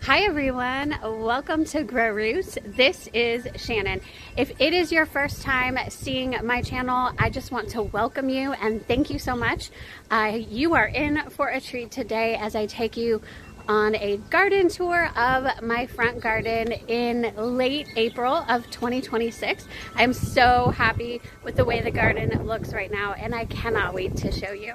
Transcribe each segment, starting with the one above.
Hi everyone, welcome to Grow Roots. This is Shannon. If it is your first time seeing my channel, I just want to welcome you and thank you so much. You are in for a treat today as I take you on a garden tour of my front garden in late April of 2026. I'm so happy with the way the garden looks right now and I cannot wait to show you.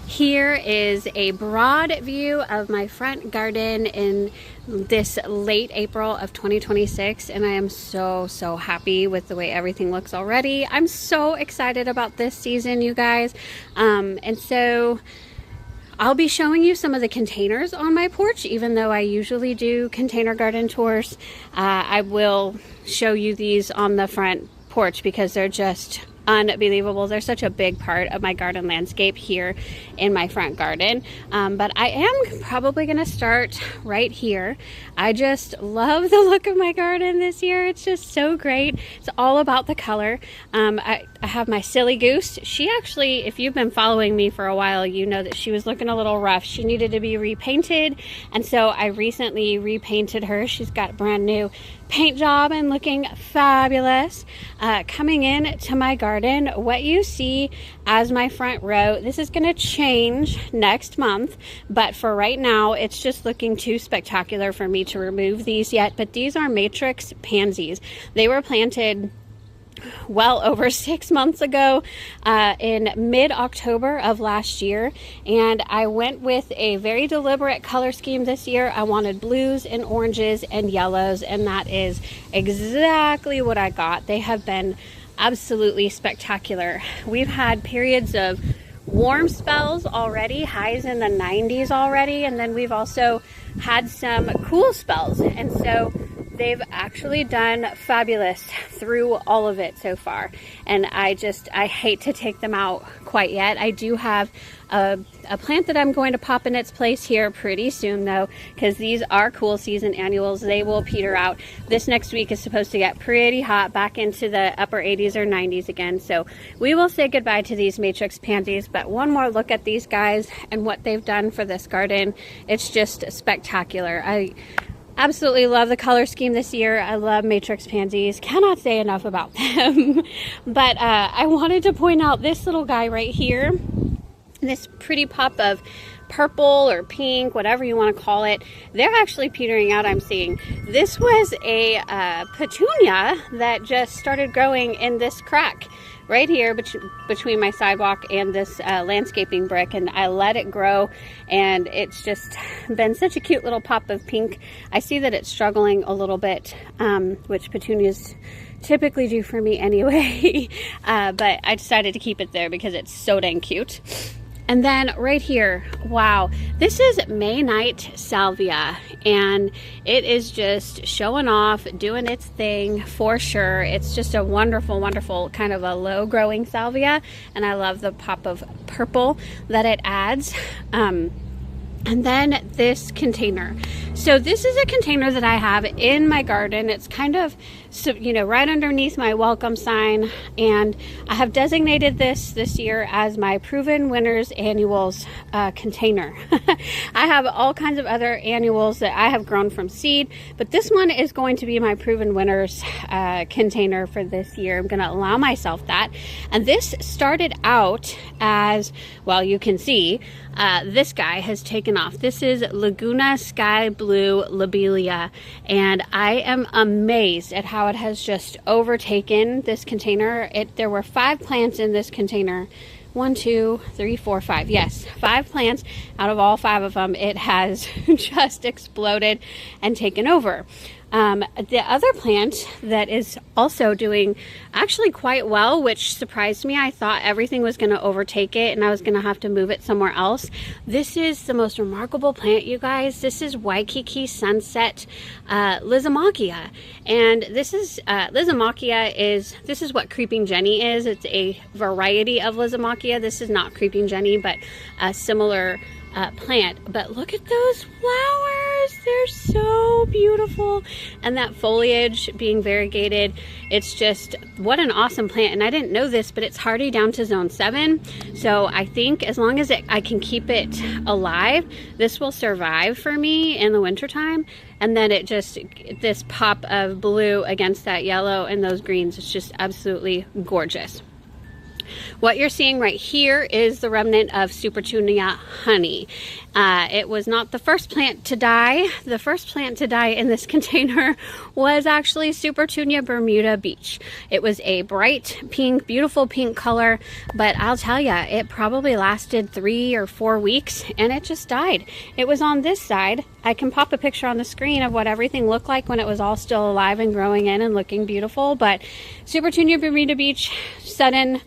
Here is a broad view of my front garden in this late April of 2026, and I am so happy with the way everything looks already. I'm so excited about this season, you guys. And so I'll be showing you some of the containers on my porch, even though I usually do container garden tours. I will show you these on the front porch because they're just unbelievable. They're such a big part of my garden landscape here in my front garden. But I am probably going to start right here. I just love the look of my garden this year. It's just so great. It's all about the color. I have my silly goose. She actually, if you've been following me for a while, you know that she was looking a little rough. She needed to be repainted. And so I recently repainted her. She's got a brand new paint job and looking fabulous. Coming in to my garden, what you see as my front row, this is going to change next month, but for right now it's just looking too spectacular for me to remove these yet. But these are matrix pansies. They were planted well over 6 months ago in mid-October of last year, and I went with a very deliberate color scheme this year. I wanted blues and oranges and yellows, and that is exactly what I got. They have been absolutely spectacular. We've had periods of warm spells already, highs in the 90s already, and then we've also had some cool spells, and so they've actually done fabulous through all of it so far. And I hate to take them out quite yet. I do have a plant that I'm going to pop in its place here pretty soon though, because these are cool season annuals. They will peter out. This next week is supposed to get pretty hot, back into the upper 80s or 90s again. So we will say goodbye to these matrix pansies, but one more look at these guys and what they've done for this garden. It's just spectacular. I absolutely love the color scheme this year. I love matrix pansies. Cannot say enough about them. But I wanted to point out this little guy right here. This pretty pop of purple or pink, whatever you want to call it. They're actually petering out, I'm seeing. This was a petunia that just started growing in this crack right here between my sidewalk and this landscaping brick, and I let it grow, and it's just been such a cute little pop of pink. I see that it's struggling a little bit, which petunias typically do for me anyway, but I decided to keep it there because it's so dang cute. And then right here, wow, this is May Night Salvia, and it is just showing off, doing its thing for sure. It's just a wonderful kind of a low growing salvia, and I love the pop of purple that it adds. And then this container. So this is a container that I have in my garden. It's kind of, you know, right underneath my welcome sign, and I have designated this year as my Proven Winners Annuals container. I have all kinds of other annuals that I have grown from seed, but this one is going to be my Proven Winners container for this year. I'm going to allow myself that. And this started out as, well, you can see, this guy has taken off. This is Laguna Sky Blue Lobelia, and I am amazed at how it has just overtaken this container. There were 5 plants in this container. 1, 2, 3, 4, 5. Yes, 5 plants. Out of all 5 of them, it has just exploded and taken over. The other plant that is also doing actually quite well, which surprised me. I thought everything was going to overtake it and I was going to have to move it somewhere else. This is the most remarkable plant, you guys. This is Waikiki Sunset Lizomachia. And this is this is what Creeping Jenny is. It's a variety of Lizomachia. This is not Creeping Jenny, but a similar plant. But look at those flowers. They're so beautiful. And that foliage being variegated, it's just, what an awesome plant. And I didn't know this, but it's hardy down to zone 7. So I think as long as I can keep it alive, this will survive for me in the wintertime. And then it just, this pop of blue against that yellow and those greens, it's just absolutely gorgeous. What you're seeing right here is the remnant of Supertunia honey. It was not the first plant to die. The first plant to die in this container was actually Supertunia Bermuda Beach. It was a bright pink, beautiful pink color, but I'll tell you, it probably lasted 3 or 4 weeks and it just died. It was on this side. I can pop a picture on the screen of what everything looked like when it was all still alive and growing in and looking beautiful, but Supertunia Bermuda Beach, sudden,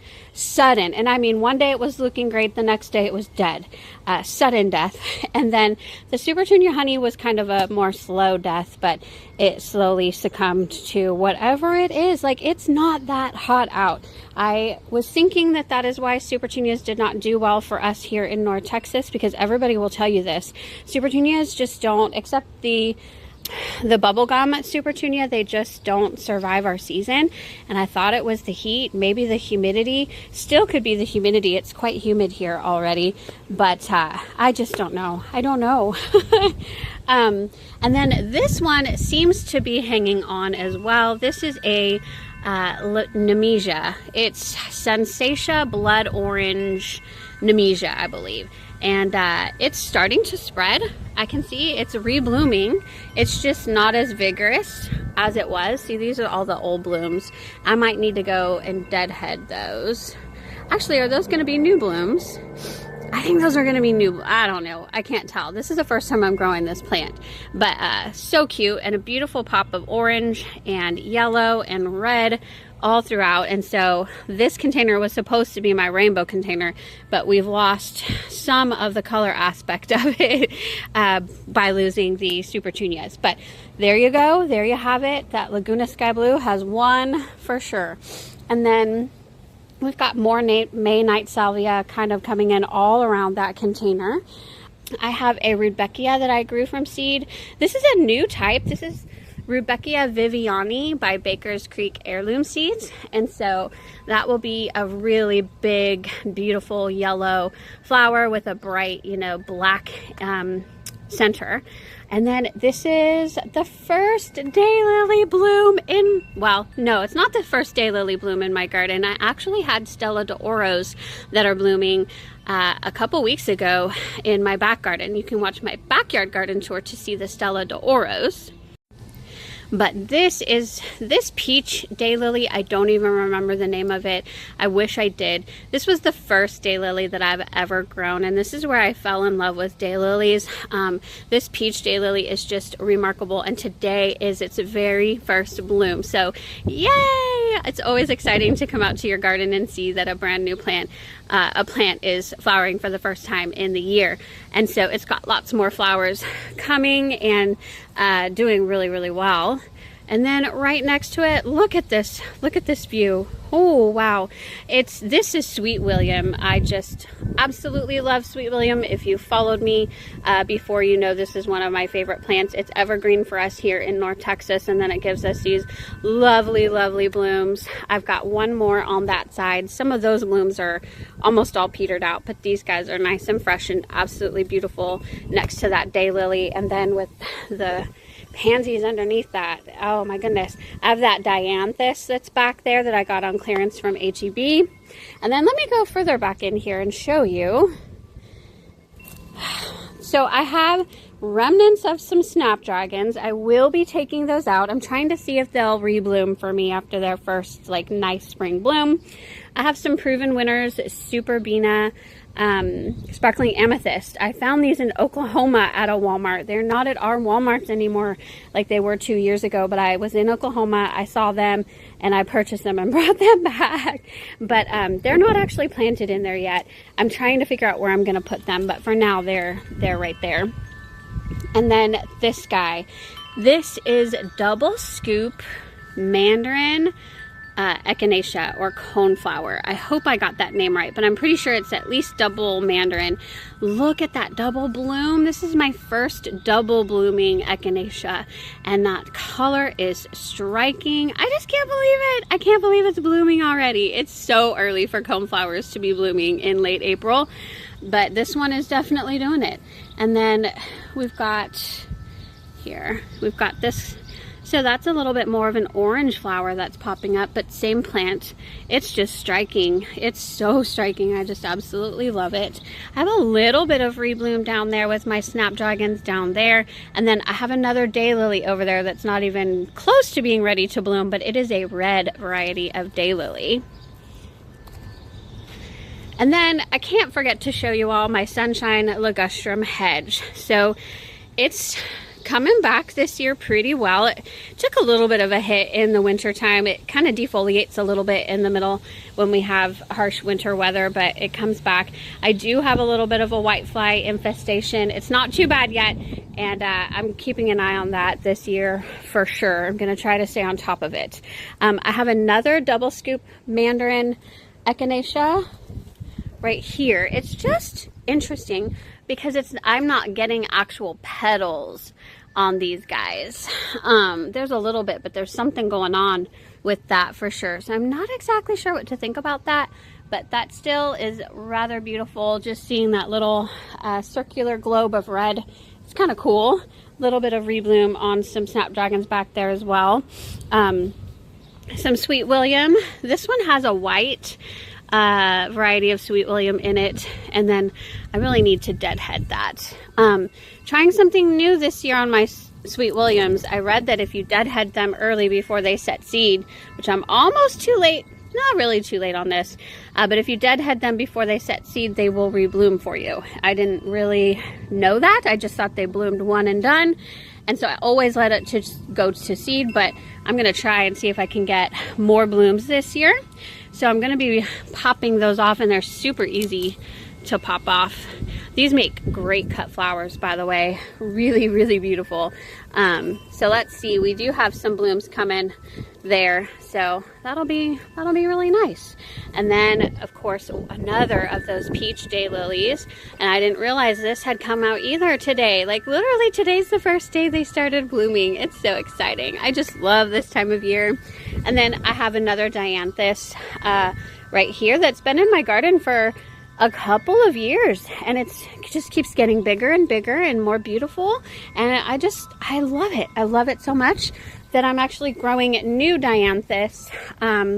and I mean, one day it was looking great, the next day it was dead. Sudden death. And then the Supertunia honey was kind of a more slow death, but it slowly succumbed to whatever it is. Like, it's not that hot out. I was thinking that that is why Supertunias did not do well for us here in North Texas, because everybody will tell you this. Supertunias just don't, except the bubblegum Supertunia, they just don't survive our season. And I thought it was the heat, maybe the humidity. Still could be the humidity. It's quite humid here already, but I just don't know. I don't know. And then this one seems to be hanging on as well. This is a Nemesia. It's Sensatia Blood Orange Nemesia, I believe. And it's starting to spread. I can see it's reblooming. It's just not as vigorous as it was. See, these are all the old blooms. I might need to go and deadhead those. Actually, are those going to be new blooms? I think those are going to be new. I don't know. I can't tell. This is the first time I'm growing this plant. But so cute, and a beautiful pop of orange and yellow and red all throughout. And so this container was supposed to be my rainbow container, but we've lost some of the color aspect of it by losing the Supertunias. But there you go. There you have it. That Laguna Sky Blue has won for sure. And then we've got more May Night Salvia kind of coming in all around that container. I have a Rudbeckia that I grew from seed. This is a new type. This is Rudbeckia Viviani by Baker's Creek Heirloom Seeds. And so that will be a really big, beautiful yellow flower with a bright, you know, black center. And then this is the first daylily bloom in, well, no, it's not the first daylily bloom in my garden. I actually had Stella d'Oros that are blooming a couple weeks ago in my back garden. You can watch my backyard garden tour to see the Stella d'Oros. But this peach daylily, I don't even remember the name of it. I wish I did. This was the first daylily that I've ever grown, and this is where I fell in love with daylilies. This peach daylily is just remarkable, and today is its very first bloom. So yay! It's always exciting to come out to your garden and see that a brand new plant, a plant is flowering for the first time in the year. And so it's got lots more flowers coming and doing really, really well. And then right next to it, look at this view. Oh, wow. This is Sweet William. I just absolutely love Sweet William. If you followed me before, you know this is one of my favorite plants. It's evergreen for us here in North Texas, and then it gives us these lovely, lovely blooms. I've got one more on that side. Some of those blooms are almost all petered out, but these guys are nice and fresh and absolutely beautiful next to that daylily. And then with the pansies underneath that, oh my goodness, I have that dianthus that's back there that I got on clearance from HEB. And then let me go further back in here and show you. So I have remnants of some snapdragons. I will be taking those out. I'm trying to see if they'll rebloom for me after their first like nice spring bloom. I have some proven winners, Super Bina, sparkling amethyst. I found these in Oklahoma at a Walmart. They're not at our Walmarts anymore like they were 2 years ago, but I was in Oklahoma, I saw them, and I purchased them and brought them back. But they're not actually planted in there yet. I'm trying to figure out where I'm going to put them, but for now they're right there. And then this guy. This is Double Scoop Mandarin echinacea or coneflower. I hope I got that name right, but I'm pretty sure it's at least double mandarin. Look at that double bloom. This is my first double blooming echinacea, and that color is striking. I just can't believe it. I can't believe it's blooming already. It's so early for coneflowers to be blooming in late April, but this one is definitely doing it. And then we've got this. So that's a little bit more of an orange flower that's popping up, but same plant. It's just striking. It's so striking. I just absolutely love it. I have a little bit of rebloom down there with my snapdragons down there. And then I have another daylily over there that's not even close to being ready to bloom, but it is a red variety of daylily. And then I can't forget to show you all my sunshine ligustrum hedge. So it's coming back this year pretty well. It took a little bit of a hit in the winter time. It kind of defoliates a little bit in the middle when we have harsh winter weather, but it comes back. I do have a little bit of a whitefly infestation. It's not too bad yet, and I'm keeping an eye on that this year for sure. I'm going to try to stay on top of it. I have another double scoop mandarin echinacea right here. It's just interesting because I'm not getting actual petals on these guys. There's a little bit, but there's something going on with that for sure. So I'm not exactly sure what to think about that, but that still is rather beautiful. Just seeing that little circular globe of red. It's kind of cool. A little bit of rebloom on some snapdragons back there as well. Some Sweet William. This one has a white variety of Sweet William in it, and then I really need to deadhead that. Trying something new this year on my Sweet Williams. I read that if you deadhead them early before they set seed, which I'm almost too late, not really too late on this, but if you deadhead them before they set seed, they will rebloom for you. I didn't really know that. I just thought they bloomed one and done, and so I always let it to go to seed, but I'm gonna try and see if I can get more blooms this year. So I'm going to be popping those off, and they're super easy to pop off. These make great cut flowers, by the way. Really, really beautiful. So let's see. We do have some blooms coming there, so that'll be really nice. And then, of course, another of those peach daylilies. And I didn't realize this had come out either today. Like literally, today's the first day they started blooming. It's so exciting. I just love this time of year. And then I have another dianthus right here that's been in my garden for a couple of years, and it just keeps getting bigger and bigger and more beautiful, and I love it. I love it so much that I'm actually growing new dianthus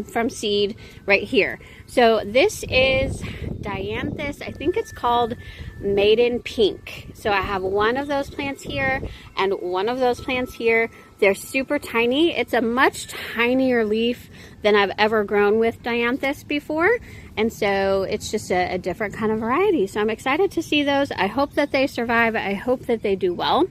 from seed right here. So this is dianthus, I think it's called Maiden Pink. So I have one of those plants here and one of those plants here. They're super tiny. It's a much tinier leaf than I've ever grown with dianthus before. And so it's just a different kind of variety. So I'm excited to see those. I hope that they survive. I hope that they do well.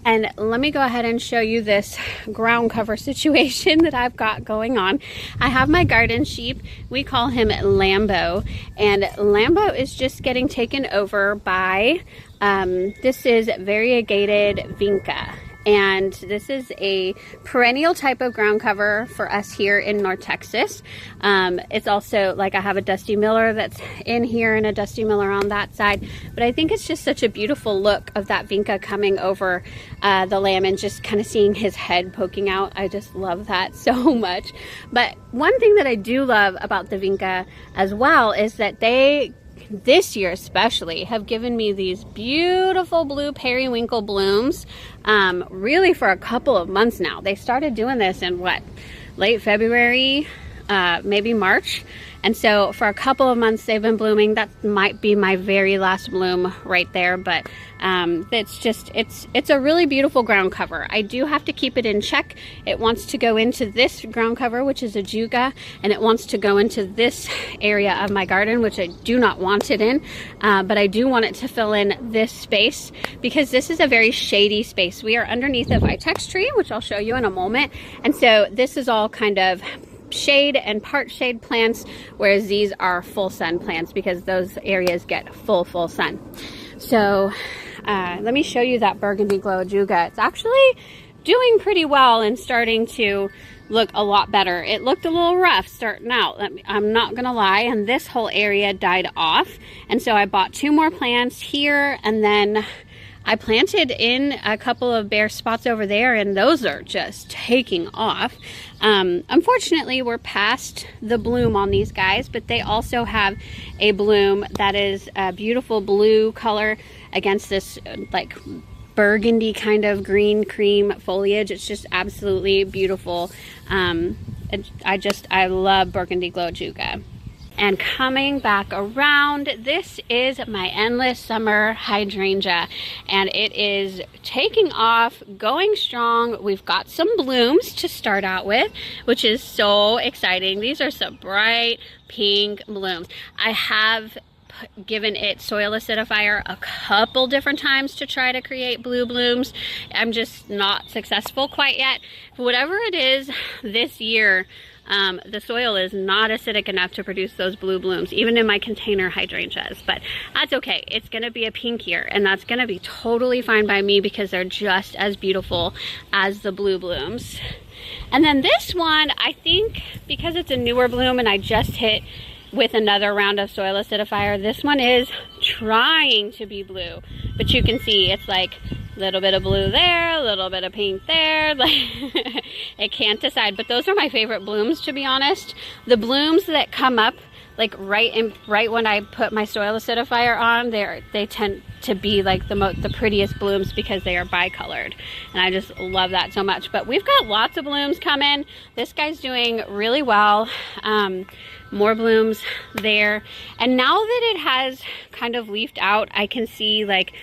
And let me go ahead and show you this ground cover situation that I've got going on. I have my garden sheep. We call him Lambo. And Lambo is just getting taken over by, this is variegated vinca. And this is a perennial type of ground cover for us here in North Texas. It's also like I have a Dusty Miller that's in here and a Dusty Miller on that side. But I think it's just such a beautiful look of that vinca coming over the lamb and just kind of seeing his head poking out. I just love that so much. But one thing that I do love about the vinca as well is that they, this year especially, have given me these beautiful blue periwinkle blooms really for a couple of months now. They started doing this in what, late February, maybe March, and so for a couple of months they've been blooming. That might be my very last bloom right there, but it's a really beautiful ground cover. I do have to keep it in check. It wants to go into this ground cover, which is a juga, and it wants to go into this area of my garden, which I do not want it in, but I do want it to fill in this space because this is a very shady space. We are underneath a vitex tree, which I'll show you in a moment, and so this is all kind of shade and part shade plants, whereas these are full sun plants because those areas get full sun. So let me show you that burgundy glow juga. It's actually doing pretty well and starting to look a lot better. It looked a little rough starting out, I'm not gonna lie, and this whole area died off. And so I bought 2 more plants here, and then I planted in a couple of bare spots over there, and those are just taking off. Unfortunately, we're past the bloom on these guys, but they also have a bloom that is a beautiful blue color against this like burgundy kind of green cream foliage. It's just absolutely beautiful. I love burgundy glojuga. And coming back around, this is my endless summer hydrangea, and it is taking off, going strong. We've got some blooms to start out with, which is so exciting. These are some bright pink blooms. I have given it soil acidifier a couple different times to try to create blue blooms. I'm just not successful quite yet. Whatever it is this year, the soil is not acidic enough to produce those blue blooms, even in my container hydrangeas, but that's okay. It's gonna be a pink year, and that's gonna be totally fine by me because they're just as beautiful as the blue blooms. And then this one, I think because it's a newer bloom and I just hit with another round of soil acidifier, this one is trying to be blue, but you can see it's like a little bit of blue there, a little bit of pink there, like it can't decide. But those are my favorite blooms, to be honest. The blooms that come up like right when I put my soil acidifier on, they tend to be like the prettiest blooms because they are bicolored, and I just love that so much. But we've got lots of blooms coming. This guy's doing really well. More blooms there, and now that it has kind of leafed out, I can see like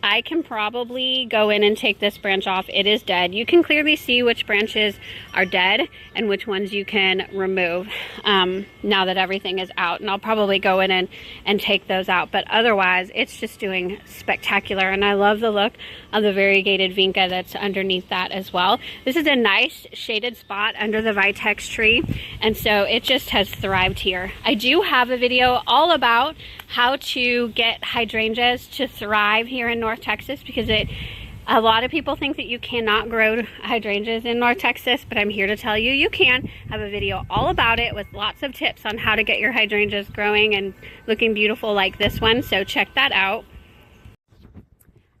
I can probably go in and take this branch off. It is dead. You can clearly see which branches are dead and which ones you can remove now that everything is out, and I'll probably go in and take those out. But otherwise, it's just doing spectacular, and I love the look of the variegated vinca that's underneath that as well. This is a nice shaded spot under the vitex tree, and so it just has thrived here. I do have a video all about how to get hydrangeas to thrive here in North Texas, because a lot of people think that you cannot grow hydrangeas in North Texas, but I'm here to tell you you can. I have a video all about it with lots of tips on how to get your hydrangeas growing and looking beautiful like this one, so check that out.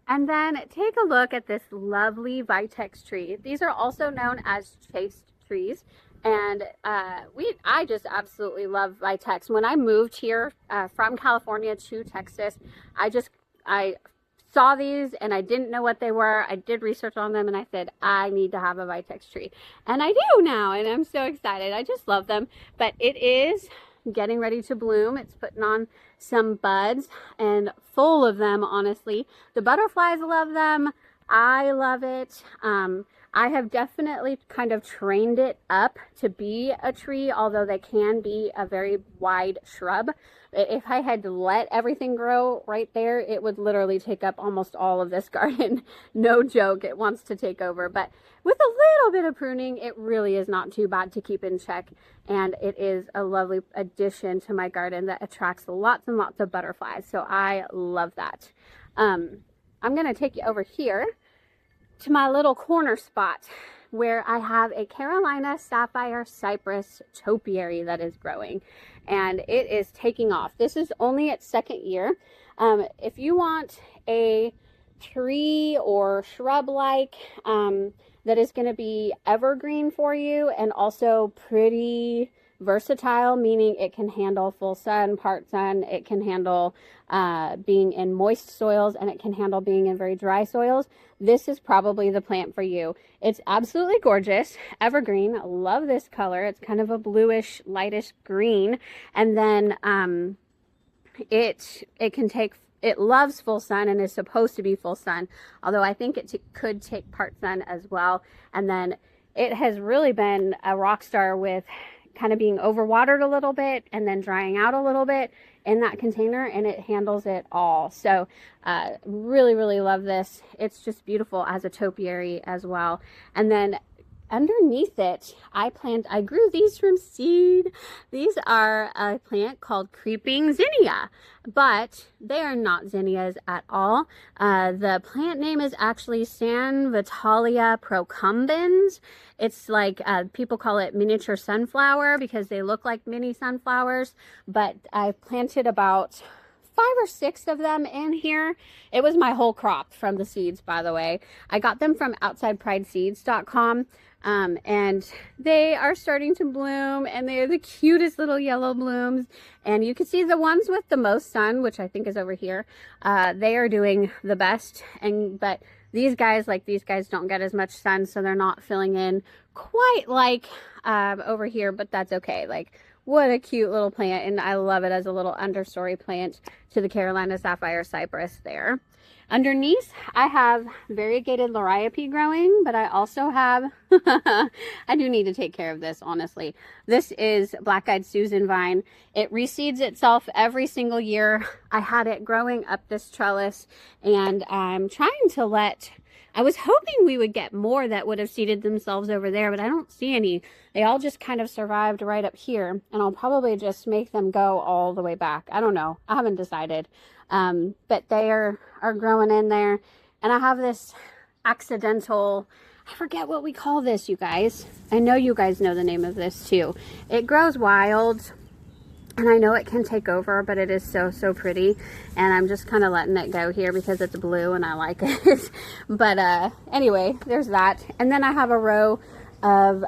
And then take a look at this lovely vitex tree. These are also known as chaste trees. And I just absolutely love vitex. When I moved here from California to Texas, I saw these and I didn't know what they were. I did research on them and I said, I need to have a vitex tree. And I do now, and I'm so excited. I just love them. But it is getting ready to bloom. It's putting on some buds, and full of them, honestly. The butterflies love them. I love it. I have definitely kind of trained it up to be a tree, although they can be a very wide shrub. If I had to let everything grow right there, it would literally take up almost all of this garden. No joke, it wants to take over. But with a little bit of pruning, it really is not too bad to keep in check. And it is a lovely addition to my garden that attracts lots and lots of butterflies. So I love that. I'm going to take you over here to my little corner spot where I have a Carolina Sapphire Cypress topiary that is growing, and it is taking off. This is only its second year. If you want a tree or shrub like that is going to be evergreen for you and also pretty versatile, meaning it can handle full sun, part sun, it can handle being in moist soils, and it can handle being in very dry soils, this is probably the plant for you. It's absolutely gorgeous, evergreen. I love this color. It's kind of a bluish, lightish green, and then it loves full sun and is supposed to be full sun, although I think it could take part sun as well. And then it has really been a rock star with kind of being overwatered a little bit and then drying out a little bit in that container, and it handles it all. So really, really love this. It's just beautiful as a topiary as well. And then underneath it, I grew these from seed. These are a plant called creeping zinnia, but they are not zinnias at all. The plant name is actually San Vitalia procumbens. It's like, people call it miniature sunflower because they look like mini sunflowers, but I planted about 5 or 6 of them in here. It was my whole crop from the seeds, by the way. I got them from outsideprideseeds.com, and they are starting to bloom, and they're the cutest little yellow blooms. And you can see the ones with the most sun, which I think is over here, they are doing the best. But these guys don't get as much sun, so they're not filling in quite like over here, but that's okay. Like, what a cute little plant, and I love it as a little understory plant to the Carolina Sapphire Cypress there. Underneath, I have variegated liriope growing, but I also have, I do need to take care of this, honestly. This is Black-Eyed Susan vine. It reseeds itself every single year. I had it growing up this trellis, and I'm trying to I was hoping we would get more that would have seeded themselves over there, but I don't see any. They all just kind of survived right up here, and I'll probably just make them go all the way back. I don't know. I haven't decided. But they are growing in there. And I have this accidental, I forget what we call this, you guys. I know you guys know the name of this too. It grows wild. And I know it can take over, but it is so, so pretty. And I'm just kind of letting it go here because it's blue and I like it. But anyway, there's that. And then I have a row of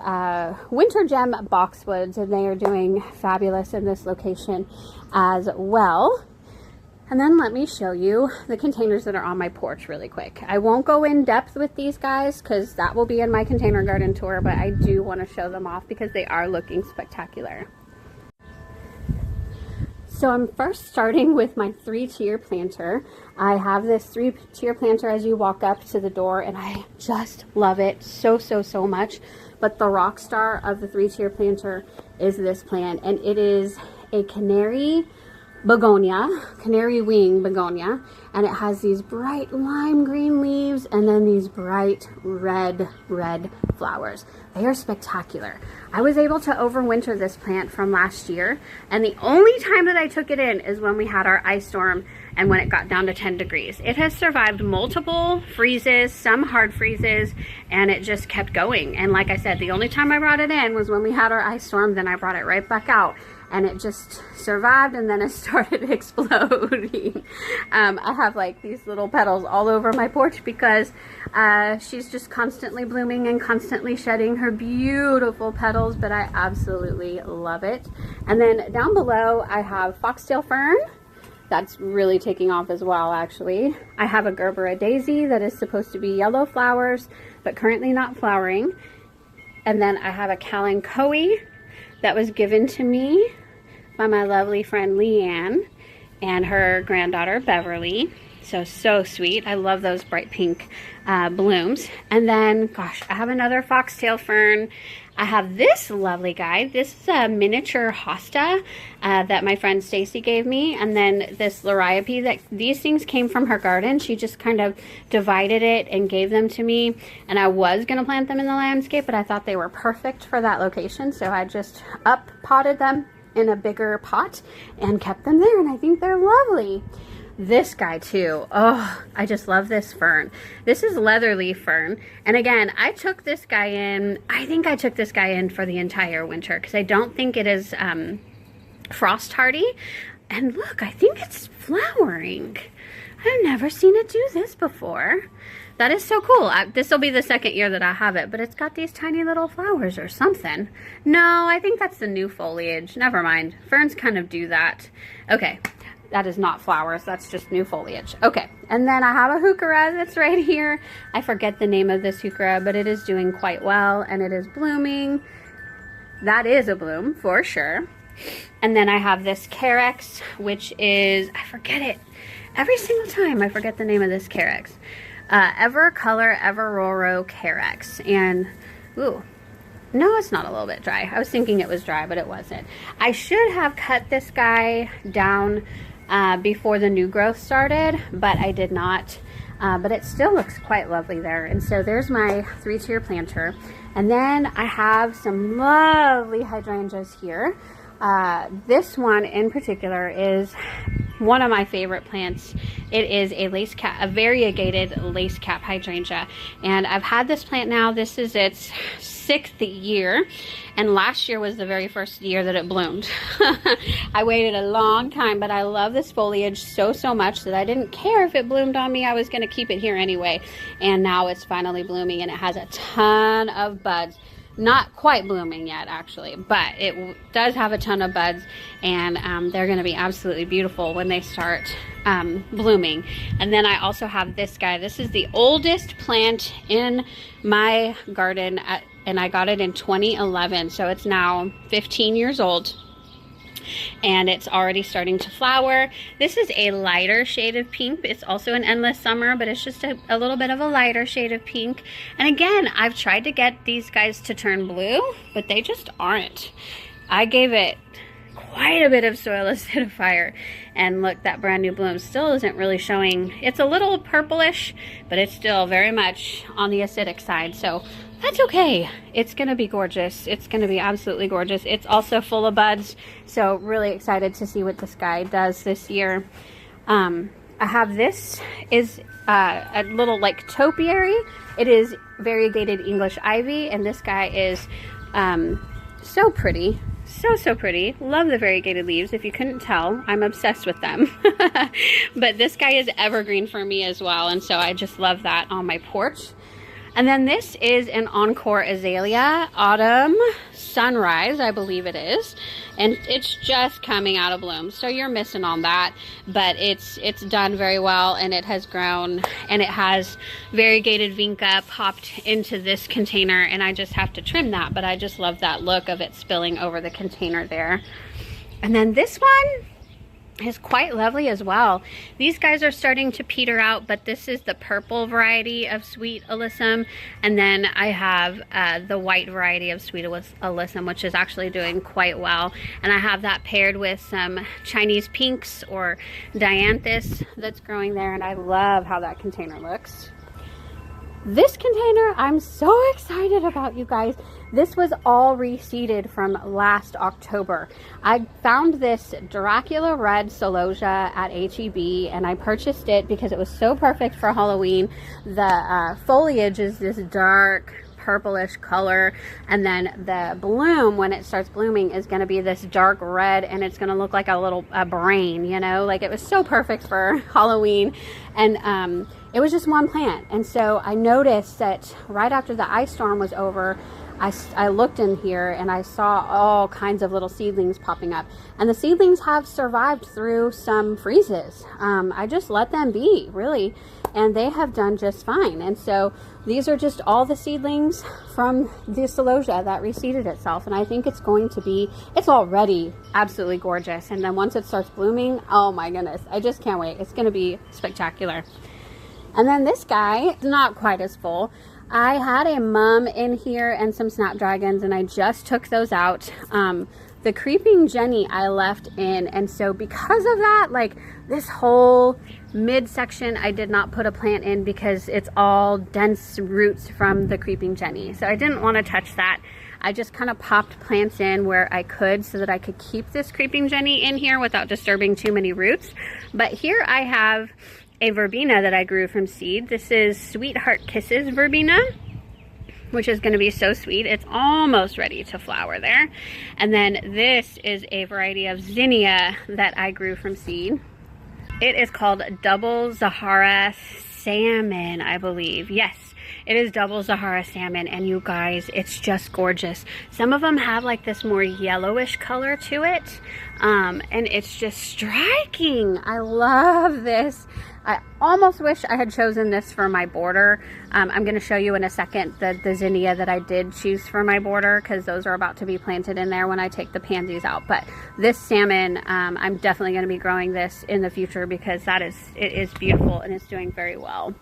winter gem boxwoods, and they are doing fabulous in this location as well. And then let me show you the containers that are on my porch really quick. I won't go in depth with these guys because that will be in my container garden tour, but I do want to show them off because they are looking spectacular. So I'm first starting with my 3-tier planter. I have this 3-tier planter as you walk up to the door, and I just love it so, so, so much. But the rock star of the 3-tier planter is this plant, and it is a canary wing begonia, and it has these bright lime green leaves and then these bright red flowers. They are spectacular. I was able to overwinter this plant from last year, and the only time that I took it in is when we had our ice storm and when it got down to 10 degrees. It has survived multiple freezes, some hard freezes, and it just kept going. And like I said, the only time I brought it in was when we had our ice storm. Then I brought it right back out, and it just survived, and then it started exploding. I have like these little petals all over my porch because she's just constantly blooming and constantly shedding her beautiful petals, but I absolutely love it. And then down below I have foxtail fern. That's really taking off as well, actually. I have a Gerbera daisy that is supposed to be yellow flowers, but currently not flowering. And then I have a kalanchoe that was given to me by my lovely friend Leanne and her granddaughter Beverly. So sweet. I love those bright pink blooms. And then, gosh, I have another foxtail fern. I have this lovely guy. This is a miniature hosta that my friend Stacy gave me. And then this liriope, these things came from her garden. She just kind of divided it and gave them to me. And I was going to plant them in the landscape, but I thought they were perfect for that location. So I just potted them in a bigger pot and kept them there. And I think they're lovely. This guy too. Oh, I just love this fern. This is leatherleaf fern. And again, I took this guy in, I think I took this guy in for the entire winter because I don't think it is frost hardy. And look, I think it's flowering. I've never seen it do this before. That is so cool. This will be the second year that I have it, but it's got these tiny little flowers or something. No, I think that's the new foliage. Never mind. Ferns kind of do that. Okay. That is not flowers, that's just new foliage. Okay, and then I have a heuchera that's right here. I forget the name of this heuchera, but it is doing quite well, and it is blooming. That is a bloom, for sure. And then I have this carex, which is, I forget it. Every single time I forget the name of this carex. Evercolor Everoro carex. And, ooh. No, it's not a little bit dry. I was thinking it was dry, but it wasn't. I should have cut this guy down before the new growth started, but I did not. but it still looks quite lovely there. And so there's my 3-tier planter. And then I have some lovely hydrangeas here. This one in particular is one of my favorite plants. It is a variegated lace cap hydrangea, and I've had this plant now. This is its 6th year, and last year was the very first year that it bloomed. I waited a long time, but I love this foliage so much that I didn't care if it bloomed on me. I was going to keep it here anyway, and now it's finally blooming, and it has a ton of buds. Not quite blooming yet, actually, but it does have a ton of buds, and they're going to be absolutely beautiful when they start blooming. And then I also have this guy. This is the oldest plant in my garden, and I got it in 2011, so it's now 15 years old. And it's already starting to flower. This is a lighter shade of pink. It's also an endless summer, but it's just a little bit of a lighter shade of pink. And again, I've tried to get these guys to turn blue, but they just aren't. I gave it quite a bit of soil acidifier, and look, that brand new bloom still isn't really showing. It's a little purplish, but it's still very much on the acidic side, so that's okay. It's gonna be gorgeous. It's gonna be absolutely gorgeous. It's also full of buds, so really excited to see what this guy does this year. I have this is a little like topiary. It is variegated English ivy, and this guy is so pretty. So pretty. Love the variegated leaves. If you couldn't tell, I'm obsessed with them. But this guy is evergreen for me as well, and so I just love that on my porch. And then this is an Encore Azalea Autumn Sunrise, I believe it is. And it's just coming out of bloom, so you're missing on that. But it's done very well, and it has grown, and it has variegated vinca popped into this container, and I just have to trim that. But I just love that look of it spilling over the container there. And then this one is quite lovely as well. These guys are starting to peter out, but this is the purple variety of sweet alyssum, and then I have the white variety of sweet alyssum, which is actually doing quite well. And I have that paired with some Chinese pinks or dianthus that's growing there, and I love how that container looks. This container, I'm so excited about, you guys. This was all reseeded from last October. I found this Dracula Red Celosia at H-E-B, and I purchased it because it was so perfect for Halloween. The foliage is this dark purplish color, and then the bloom, when it starts blooming, is going to be this dark red, and it's going to look like a brain, you know, like it was so perfect for Halloween. And it was just one plant, and so I noticed that right after the ice storm was over, I looked in here and I saw all kinds of little seedlings popping up, and the seedlings have survived through some freezes. I just let them be, really, and they have done just fine. And so these are just all the seedlings from the celosia that reseeded itself, and I think it's already absolutely gorgeous. And then once it starts blooming, oh my goodness, I just can't wait. It's going to be spectacular. And then this guy is not quite as full. I had a mum in here and some snapdragons, and I just took those out. The creeping Jenny I left in, and so because of that, like this whole midsection I did not put a plant in because it's all dense roots from the creeping Jenny. So I didn't want to touch that. I just kind of popped plants in where I could so that I could keep this creeping Jenny in here without disturbing too many roots. But here I have a verbena that I grew from seed. This is Sweetheart Kisses verbena, which is going to be so sweet. It's almost ready to flower there. And then this is a variety of zinnia that I grew from seed. It is called Double Zahara Salmon, I believe. Yes, it is Double Zahara Salmon, and you guys, it's just gorgeous. Some of them have like this more yellowish color to it, and it's just striking. I love this. I almost wish I had chosen this for my border. I'm going to show you in a second the zinnia that I did choose for my border, because those are about to be planted in there when I take the pansies out. But this salmon, I'm definitely going to be growing this in the future because it is beautiful and it's doing very well.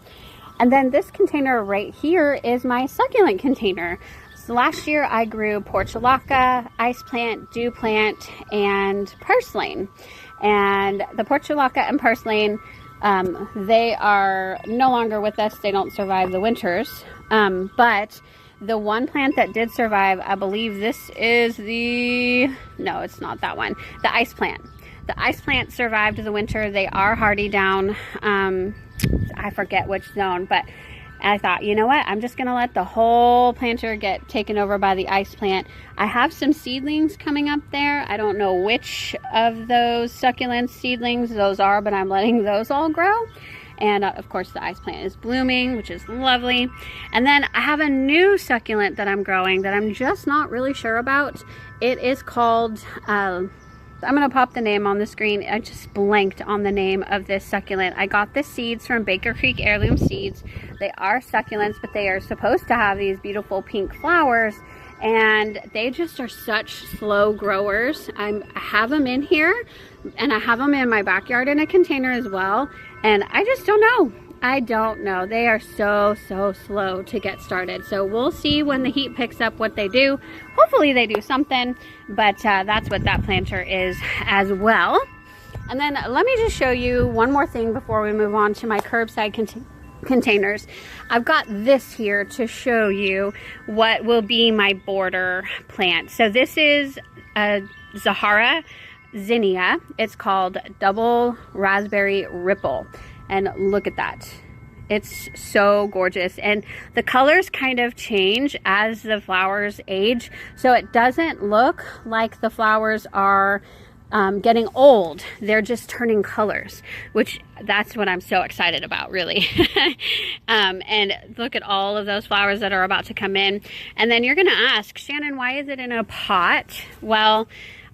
And then this container right here is my succulent container. So last year I grew portulaca, ice plant, dew plant, and purslane. And the portulaca and purslane They are no longer with us. They don't survive the winters. But the one plant that did survive, I believe this is no, it's not that one. The ice plant. The ice plant survived the winter. They are hardy down, I forget which zone, but I thought, you know what? I'm just going to let the whole planter get taken over by the ice plant. I have some seedlings coming up there. I don't know which of those succulent seedlings those are, but I'm letting those all grow. And of course the ice plant is blooming, which is lovely. And then I have a new succulent that I'm growing that I'm just not really sure about. It is called, I'm going to pop the name on the screen. I just blanked on the name of this succulent. I got the seeds from Baker Creek Heirloom Seeds. They are succulents, but they are supposed to have these beautiful pink flowers. And they just are such slow growers. I have them in here, and I have them in my backyard in a container as well. And I just don't know. I don't know. They are so slow to get started. So we'll see when the heat picks up what they do. Hopefully they do something, but that's what that planter is as well. And then let me just show you one more thing before we move on to my curbside containers. I've got this here to show you what will be my border plant. So this is a Zahara zinnia. It's called Double Raspberry Ripple, and look at that. It's so gorgeous, and the colors kind of change as the flowers age, so it doesn't look like the flowers are getting old. They're just turning colors, which that's what I'm so excited about, really. And look at all of those flowers that are about to come in. And then you're gonna ask, Shannon, why is it in a pot? Well,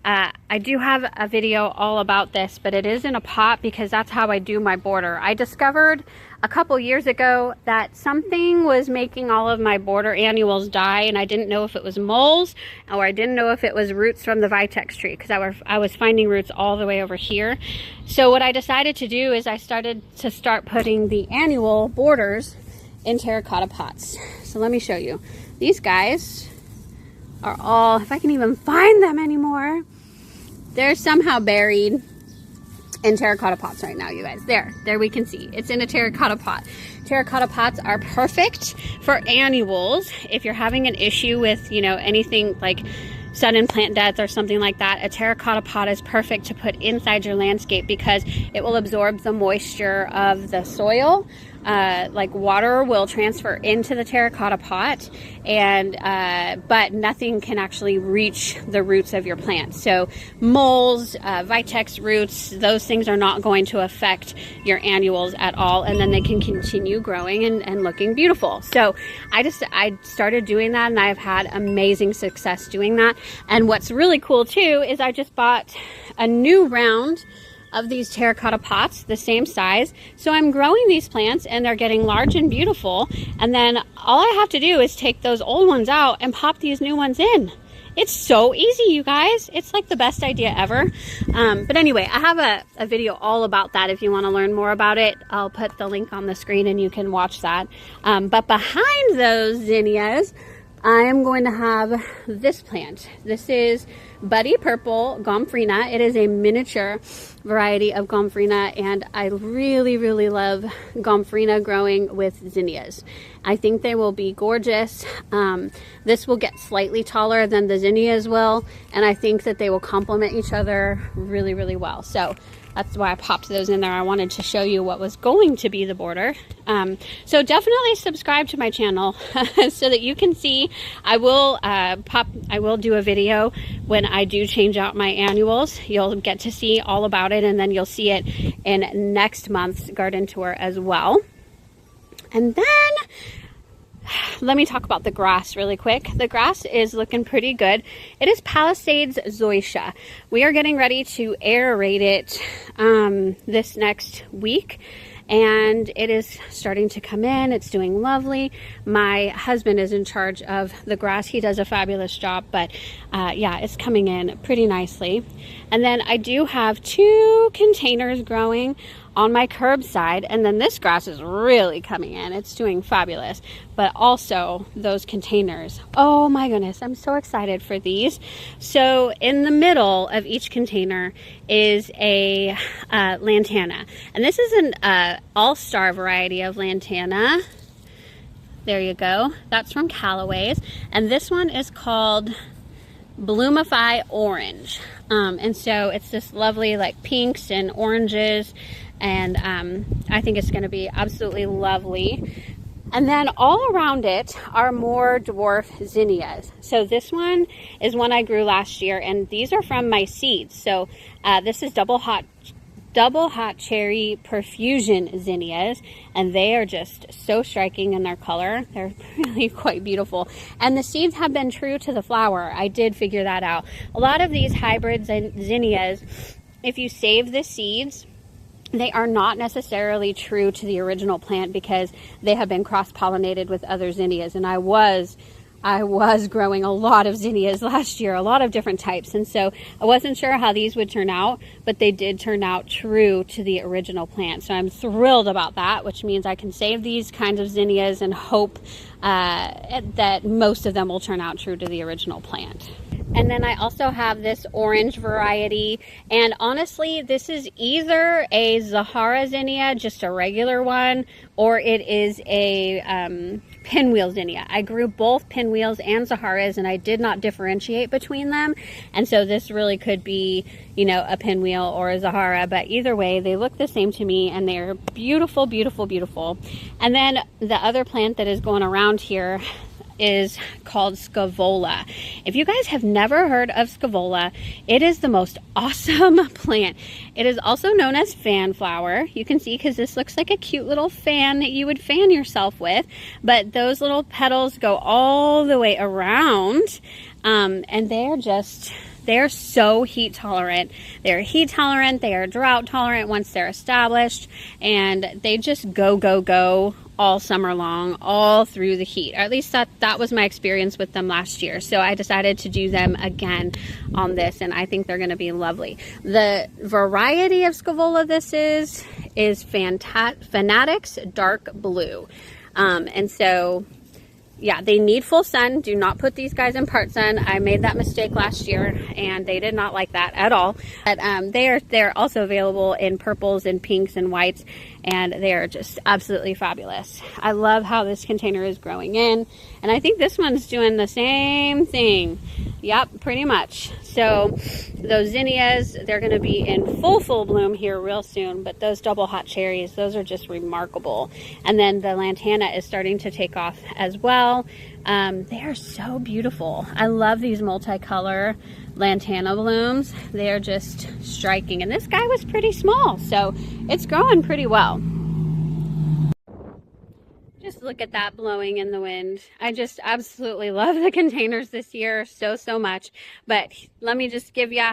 I do have a video all about this, but it is in a pot because that's how I do my border. I discovered a couple years ago that something was making all of my border annuals die, and I didn't know if it was moles or I didn't know if it was roots from the vitex tree, because I was finding roots all the way over here. So what I decided to do is I started to putting the annual borders in terracotta pots. So let me show you. These guys are all, if I can even find them anymore, they're somehow buried in terracotta pots right now, you guys. There we can see. It's in a terracotta pot. Terracotta pots are perfect for annuals. If you're having an issue with, you know, anything like sudden plant death or something like that, a terracotta pot is perfect to put inside your landscape because it will absorb the moisture of the soil. Like water will transfer into the terracotta pot, and but nothing can actually reach the roots of your plant. So moles, vitex roots, those things are not going to affect your annuals at all, and then they can continue growing and looking beautiful. So I started doing that, and I've had amazing success doing that. And what's really cool too is I just bought a new round of these terracotta pots, the same size. So I'm growing these plants and they're getting large and beautiful. And then all I have to do is take those old ones out and pop these new ones in. It's so easy, you guys. It's like the best idea ever. But anyway, I have a video all about that. If you want to learn more about it, I'll put the link on the screen and you can watch that. But behind those zinnias, I am going to have this plant. This is Buddy Purple Gomphrena. It is a miniature variety of Gomphrena, and I really love Gomphrena growing with zinnias. I think they will be gorgeous. This will get slightly taller than the zinnias will, and I think that they will complement each other really well. So that's why I popped those in there. I wanted to show you what was going to be the border. So definitely subscribe to my channel so that you can see. I will do a video when I do change out my annuals. You'll get to see all about it, and then you'll see it in next month's garden tour as well. And then let me talk about the grass really quick. The grass is looking pretty good. It is Palisades Zoysia. We are getting ready to aerate it this next week, and it is starting to come in. It's doing lovely. My husband is in charge of the grass. He does a fabulous job, but yeah, it's coming in pretty nicely. And then I do have 2 containers growing on my curbside. And then this grass is really coming in. It's doing fabulous. But also those containers. Oh my goodness, I'm so excited for these. So in the middle of each container is a lantana. And this is an all-star variety of lantana. There you go. That's from Callaway's. And this one is called Bloomify Orange. And so it's this lovely like pinks and oranges. And I think it's going to be absolutely lovely. And then all around it are more dwarf zinnias. So this one is one I grew last year, and these are from my seeds. So this is double hot cherry perfusion zinnias, and they are just so striking in their color. They're really quite beautiful. And the seeds have been true to the flower. I did figure that out. A lot of these hybrid zinnias, if you save the seeds, they are not necessarily true to the original plant because they have been cross-pollinated with other zinnias. And I was growing a lot of zinnias last year, a lot of different types. And so I wasn't sure how these would turn out, but they did turn out true to the original plant. So I'm thrilled about that, which means I can save these kinds of zinnias and hope that most of them will turn out true to the original plant. And then I also have this orange variety, and honestly this is either a Zahara zinnia, just a regular one, or it is a pinwheel zinnia. I grew both pinwheels and Zaharas, and I did not differentiate between them, and so this really could be, you know, a pinwheel or a Zahara, but either way they look the same to me, and they're beautiful, beautiful, beautiful. And then the other plant that is going around here is called Scaevola. If you guys have never heard of Scaevola, it is the most awesome plant. It is also known as fan flower. You can see because this looks like a cute little fan that you would fan yourself with, but those little petals go all the way around, and they're so heat tolerant. They're heat tolerant, they are drought tolerant once they're established, and they just go all summer long, all through the heat. Or at least that was my experience with them last year. So I decided to do them again on this, and I think they're gonna be lovely. The variety of Scaevola this is Fanatics Dark Blue. And so, yeah, they need full sun. Do not put these guys in part sun. I made that mistake last year, and they did not like that at all. But they're also available in purples and pinks and whites, and they are just absolutely fabulous. I love how this container is growing in, and I think this one's doing the same thing. Yep, pretty much. So those zinnias, they're going to be in full bloom here real soon, but those double hot cherries, those are just remarkable. And then the lantana is starting to take off as well. They are so beautiful. I love these multicolor lantana blooms. They are just striking, and this guy was pretty small, so it's growing pretty well. Just look at that blowing in the wind. I just absolutely love the containers this year so much. But let me just give you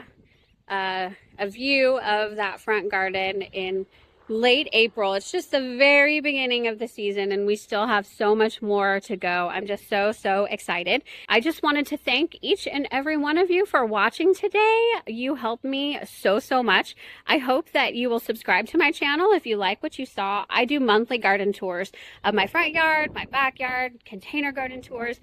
a view of that front garden in late April. It's just the very beginning of the season, and we still have so much more to go. I'm just so excited. I just wanted to thank each and every one of you for watching today. You helped me so much. I hope that you will subscribe to my channel if you like what you saw. I do monthly garden tours of my front yard, my backyard, container garden tours,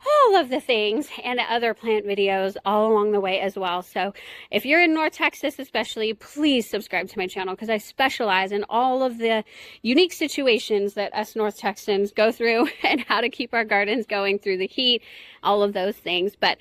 all of the things, and other plant videos all along the way as well. So if you're in North Texas especially, please subscribe to my channel, because I specialize in all of the unique situations that us North Texans go through and how to keep our gardens going through the heat, all of those things. But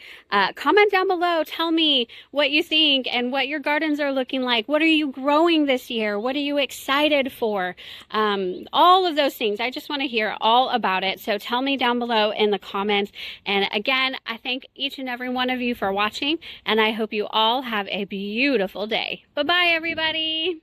comment down below, tell me what you think and what your gardens are looking like. What are you growing this year? What are you excited for? All of those things. I just want to hear all about it. So tell me down below in the comments. And again, I thank each and every one of you for watching, and I hope you all have a beautiful day. Bye-bye, everybody.